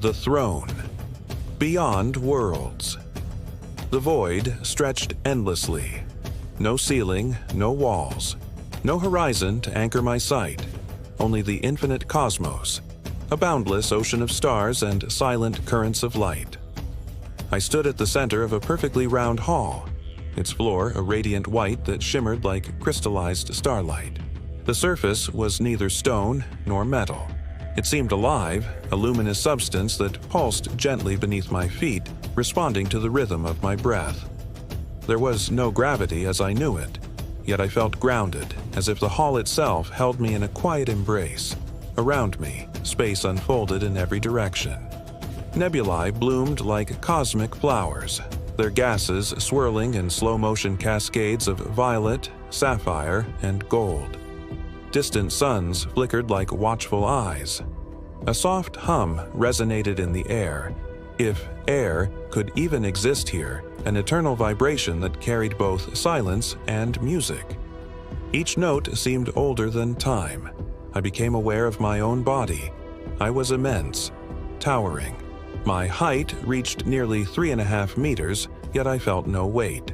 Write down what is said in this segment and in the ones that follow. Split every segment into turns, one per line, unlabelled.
The throne. Beyond worlds. The void stretched endlessly. No ceiling, no walls. No horizon to anchor my sight. Only the infinite cosmos. A boundless ocean of stars and silent currents of light. I stood at the center of a perfectly round hall, its floor a radiant white that shimmered like crystallized starlight. The surface was neither stone nor metal. It seemed alive, a luminous substance that pulsed gently beneath my feet, responding to the rhythm of my breath. There was no gravity as I knew it, yet I felt grounded, as if the hall itself held me in a quiet embrace. Around me, space unfolded in every direction. Nebulae bloomed like cosmic flowers, their gases swirling in slow-motion cascades of violet, sapphire, and gold. Distant suns flickered like watchful eyes. A soft hum resonated in the air, if air could even exist here, an eternal vibration that carried both silence and music. Each note seemed older than time. I became aware of my own body. I was immense, towering. My height reached nearly 3.5 meters, yet I felt no weight.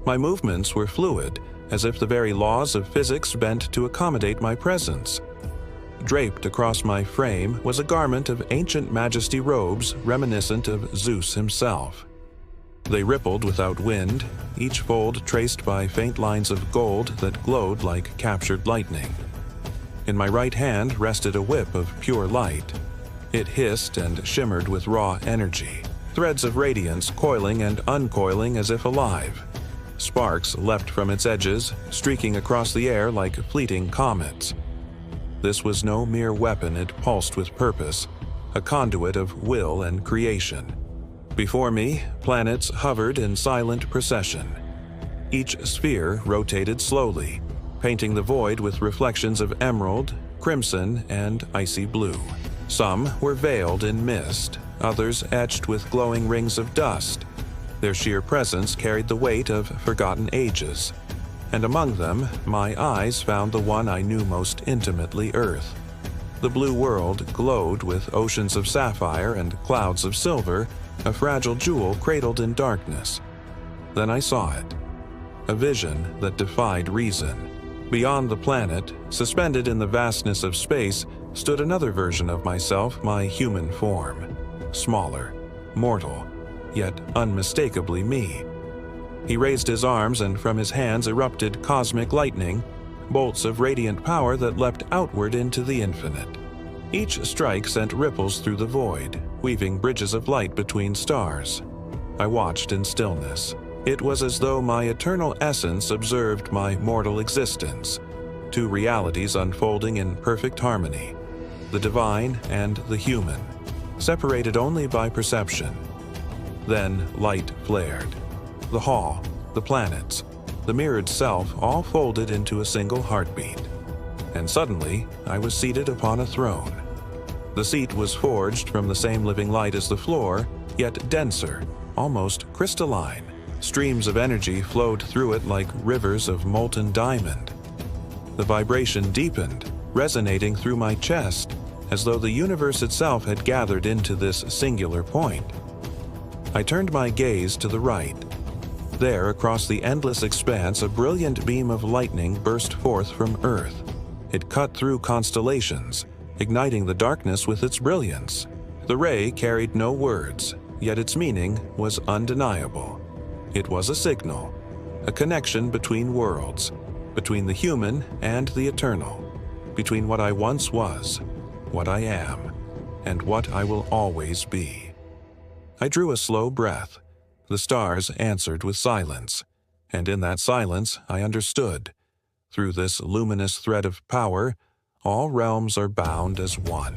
My movements were fluid, as if the very laws of physics bent to accommodate my presence. Draped across my frame was a garment of ancient majesty robes reminiscent of Zeus himself. They rippled without wind, each fold traced by faint lines of gold that glowed like captured lightning. In my right hand rested a whip of pure light. It hissed and shimmered with raw energy, threads of radiance coiling and uncoiling as if alive. Sparks leapt from its edges, streaking across the air like fleeting comets. This was no mere weapon, it pulsed with purpose, a conduit of will and creation. Before me, planets hovered in silent procession. Each sphere rotated slowly, painting the void with reflections of emerald, crimson, and icy blue. Some were veiled in mist, others etched with glowing rings of dust. Their sheer presence carried the weight of forgotten ages. And among them, my eyes found the one I knew most intimately, Earth. The blue world glowed with oceans of sapphire and clouds of silver, a fragile jewel cradled in darkness. Then I saw it. A vision that defied reason. Beyond the planet, suspended in the vastness of space, stood another version of myself, my human form. Smaller, mortal, yet unmistakably me. He raised his arms, and from his hands erupted cosmic lightning, bolts of radiant power that leapt outward into the infinite. Each strike sent ripples through the void, weaving bridges of light between stars. I watched in stillness. It was as though my eternal essence observed my mortal existence, two realities unfolding in perfect harmony, the divine and the human, separated only by perception. Then light flared. The hall, the planets, the mirrored self all folded into a single heartbeat. And suddenly, I was seated upon a throne. The seat was forged from the same living light as the floor, yet denser, almost crystalline. Streams of energy flowed through it like rivers of molten diamond. The vibration deepened, resonating through my chest, as though the universe itself had gathered into this singular point. I turned my gaze to the right. There, across the endless expanse, a brilliant beam of lightning burst forth from Earth. It cut through constellations, igniting the darkness with its brilliance. The ray carried no words, yet its meaning was undeniable. It was a signal, a connection between worlds, between the human and the eternal, between what I once was, what I am, and what I will always be. I drew a slow breath. The stars answered with silence, and in that silence I understood. Through this luminous thread of power, all realms are bound as one.